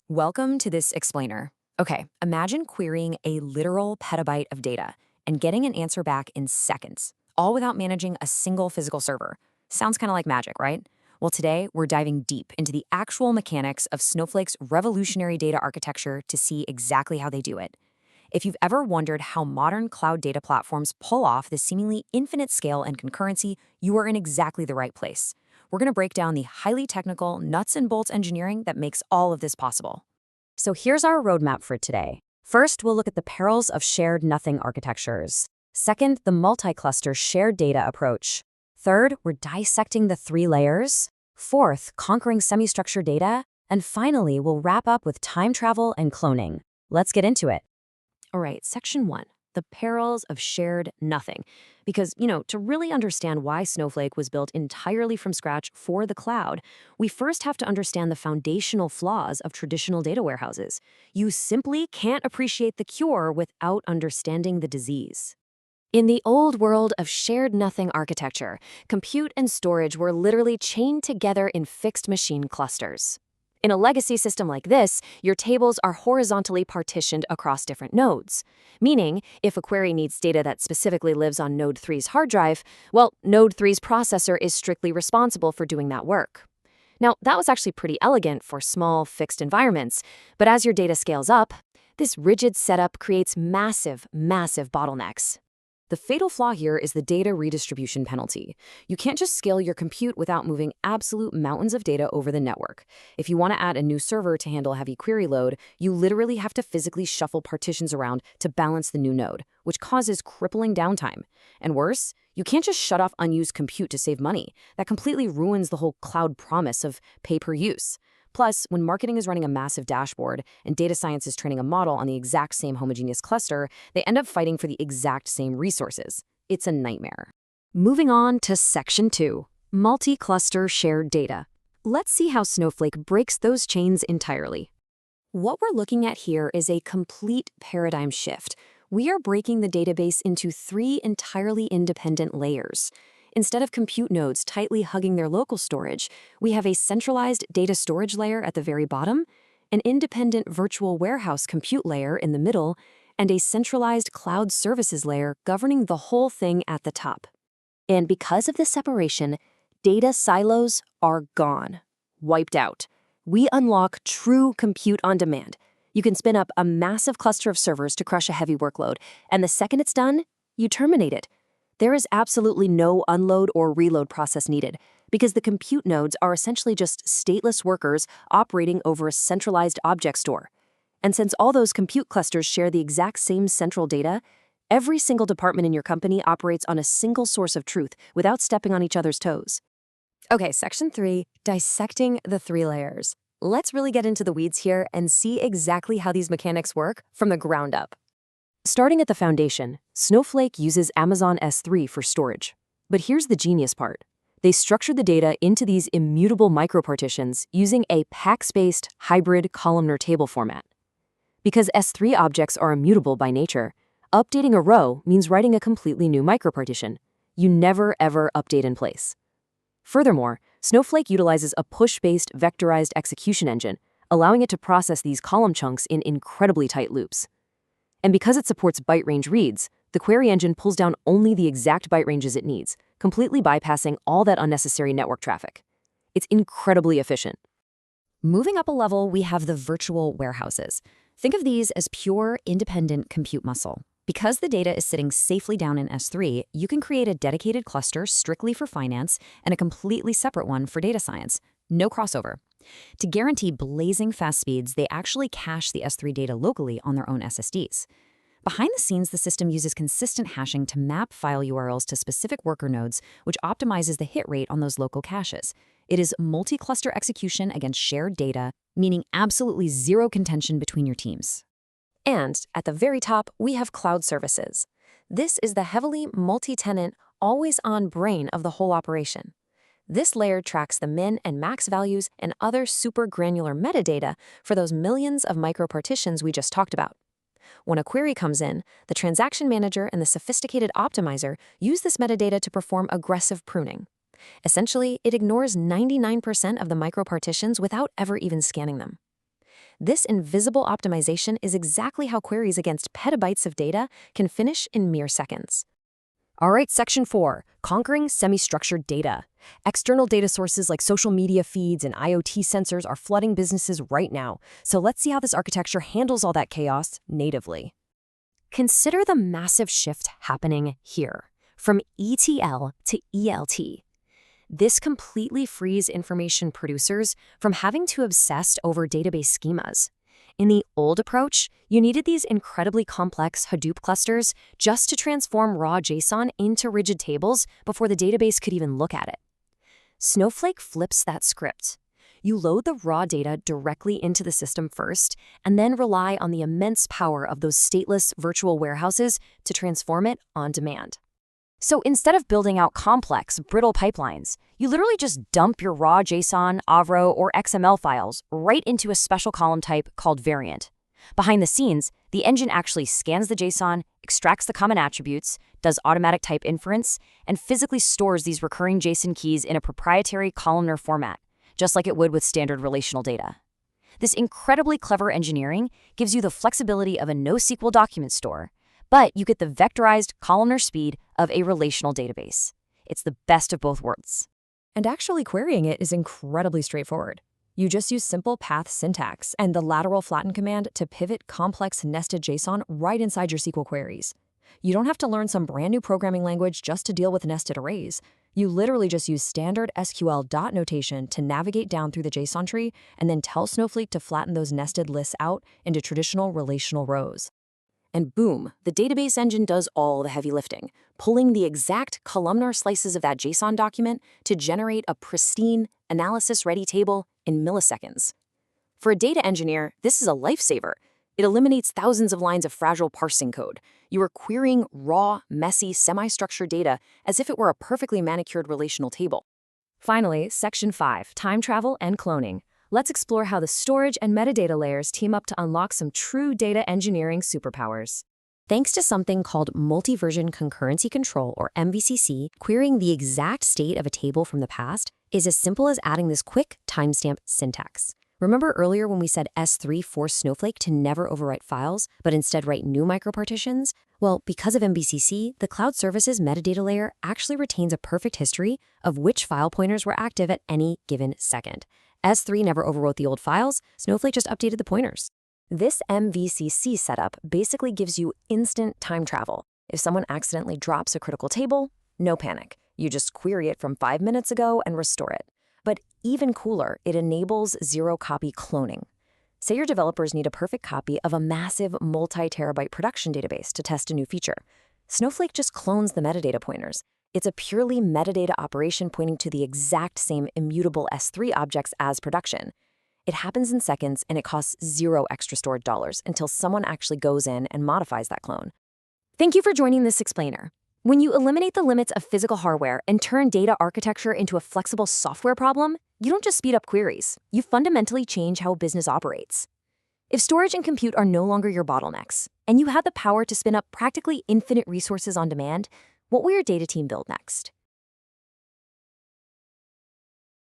Welcome to this explainer. Okay, imagine querying a literal petabyte of data and getting an answer back in seconds, all without managing a single physical server. Sounds kind of like magic, right? Well, today we're diving deep into the actual mechanics of Snowflake's revolutionary data architecture to see exactly how they do it. If you've ever wondered how modern cloud data platforms pull off this seemingly infinite scale and concurrency, you are in exactly the right place. We're going to break down the highly technical nuts and bolts engineering that makes all of this possible. So here's our roadmap for today. First, we'll look at the perils of shared nothing architectures. Second, the multi-cluster shared data approach. Third, we're dissecting the three layers. Fourth, conquering semi-structured data. And finally, we'll wrap up with time travel and cloning. Let's get into it. All right, section 1, the perils of shared nothing. Because, to really understand why Snowflake was built entirely from scratch for the cloud, we first have to understand the foundational flaws of traditional data warehouses. You simply can't appreciate the cure without understanding the disease. In the old world of shared nothing architecture, compute and storage were literally chained together in fixed machine clusters. In a legacy system like this, your tables are horizontally partitioned across different nodes. Meaning, if a query needs data that specifically lives on Node 3's hard drive, well, Node 3's processor is strictly responsible for doing that work. Now, that was actually pretty elegant for small, fixed environments, but as your data scales up, this rigid setup creates massive bottlenecks. The fatal flaw here is the data redistribution penalty. You can't just scale your compute without moving absolute mountains of data over the network. If you want to add a new server to handle heavy query load, you literally have to physically shuffle partitions around to balance the new node, which causes crippling downtime. And worse, you can't just shut off unused compute to save money. That completely ruins the whole cloud promise of pay per use. Plus, when marketing is running a massive dashboard and data science is training a model on the exact same homogeneous cluster, they end up fighting for the exact same resources. It's a nightmare. Moving on to section 2, multi-cluster shared data. Let's see how Snowflake breaks those chains entirely. What we're looking at here is a complete paradigm shift. We are breaking the database into 3 entirely independent layers. Instead of compute nodes tightly hugging their local storage, we have a centralized data storage layer at the very bottom, an independent virtual warehouse compute layer in the middle, and a centralized cloud services layer governing the whole thing at the top. And because of this separation, data silos are gone, wiped out. We unlock true compute on demand. You can spin up a massive cluster of servers to crush a heavy workload, and the second it's done, you terminate it. There is absolutely no unload or reload process needed, because the compute nodes are essentially just stateless workers operating over a centralized object store. And since all those compute clusters share the exact same central data, every single department in your company operates on a single source of truth without stepping on each other's toes. Okay, section 3, dissecting the 3 layers. Let's really get into the weeds here and see exactly how these mechanics work from the ground up. Starting at the foundation, Snowflake uses Amazon S3 for storage. But here's the genius part. They structured the data into these immutable micropartitions using a pack-spaced hybrid columnar table format. Because S3 objects are immutable by nature, updating a row means writing a completely new micropartition. You never, ever update in place. Furthermore, Snowflake utilizes a push-based vectorized execution engine, allowing it to process these column chunks in incredibly tight loops. And because it supports byte range reads, the query engine pulls down only the exact byte ranges it needs, completely bypassing all that unnecessary network traffic. It's incredibly efficient. Moving up a level, we have the virtual warehouses. Think of these as pure, independent compute muscle. Because the data is sitting safely down in S3, you can create a dedicated cluster strictly for finance and a completely separate one for data science. No crossover. To guarantee blazing fast speeds, they actually cache the S3 data locally on their own SSDs. Behind the scenes, the system uses consistent hashing to map file URLs to specific worker nodes, which optimizes the hit rate on those local caches. It is multi-cluster execution against shared data, meaning absolutely zero contention between your teams. And at the very top, we have cloud services. This is the heavily multi-tenant, always-on brain of the whole operation. This layer tracks the min and max values and other super granular metadata for those millions of micropartitions we just talked about. When a query comes in, the transaction manager and the sophisticated optimizer use this metadata to perform aggressive pruning. Essentially, it ignores 99% of the micropartitions without ever even scanning them. This invisible optimization is exactly how queries against petabytes of data can finish in mere seconds. All right, Section 4, conquering semi-structured data. External data sources like social media feeds and IoT sensors are flooding businesses right now, so let's see how this architecture handles all that chaos natively. Consider the massive shift happening here, from ETL to ELT. This completely frees information producers from having to obsess over database schemas. In the old approach, you needed these incredibly complex Hadoop clusters just to transform raw JSON into rigid tables before the database could even look at it. Snowflake flips that script. You load the raw data directly into the system first, and then rely on the immense power of those stateless virtual warehouses to transform it on demand. So instead of building out complex, brittle pipelines, you literally just dump your raw JSON, Avro, or XML files right into a special column type called variant. Behind the scenes, the engine actually scans the JSON, extracts the common attributes, does automatic type inference, and physically stores these recurring JSON keys in a proprietary columnar format, just like it would with standard relational data. This incredibly clever engineering gives you the flexibility of a NoSQL document store, but you get the vectorized columnar speed of a relational database. It's the best of both worlds. And actually querying it is incredibly straightforward. You just use simple path syntax and the lateral flatten command to pivot complex nested JSON right inside your SQL queries. You don't have to learn some brand new programming language just to deal with nested arrays. You literally just use standard SQL dot notation to navigate down through the JSON tree and then tell Snowflake to flatten those nested lists out into traditional relational rows. And boom, the database engine does all the heavy lifting, pulling the exact columnar slices of that JSON document to generate a pristine, analysis-ready table in milliseconds. For a data engineer, this is a lifesaver. It eliminates thousands of lines of fragile parsing code. You are querying raw, messy, semi-structured data as if it were a perfectly manicured relational table. Finally, Section 5, time travel and cloning. Let's explore how the storage and metadata layers team up to unlock some true data engineering superpowers. Thanks to something called multi-version concurrency control, or MVCC, querying the exact state of a table from the past is as simple as adding this quick timestamp syntax. Remember earlier when we said S3 forced Snowflake to never overwrite files, but instead write new micropartitions? Well, because of MVCC, the cloud services metadata layer actually retains a perfect history of which file pointers were active at any given second. S3 never overwrote the old files, Snowflake just updated the pointers. This MVCC setup basically gives you instant time travel. If someone accidentally drops a critical table, no panic. You just query it from 5 minutes ago and restore it. But even cooler, it enables zero-copy cloning. Say your developers need a perfect copy of a massive multi-terabyte production database to test a new feature. Snowflake just clones the metadata pointers. It's a purely metadata operation pointing to the exact same immutable S3 objects as production. It happens in seconds, and it costs zero extra stored dollars until someone actually goes in and modifies that clone. Thank you for joining this explainer. When you eliminate the limits of physical hardware and turn data architecture into a flexible software problem, you don't just speed up queries, you fundamentally change how a business operates. If storage and compute are no longer your bottlenecks, and you have the power to spin up practically infinite resources on demand, what will your data team build next?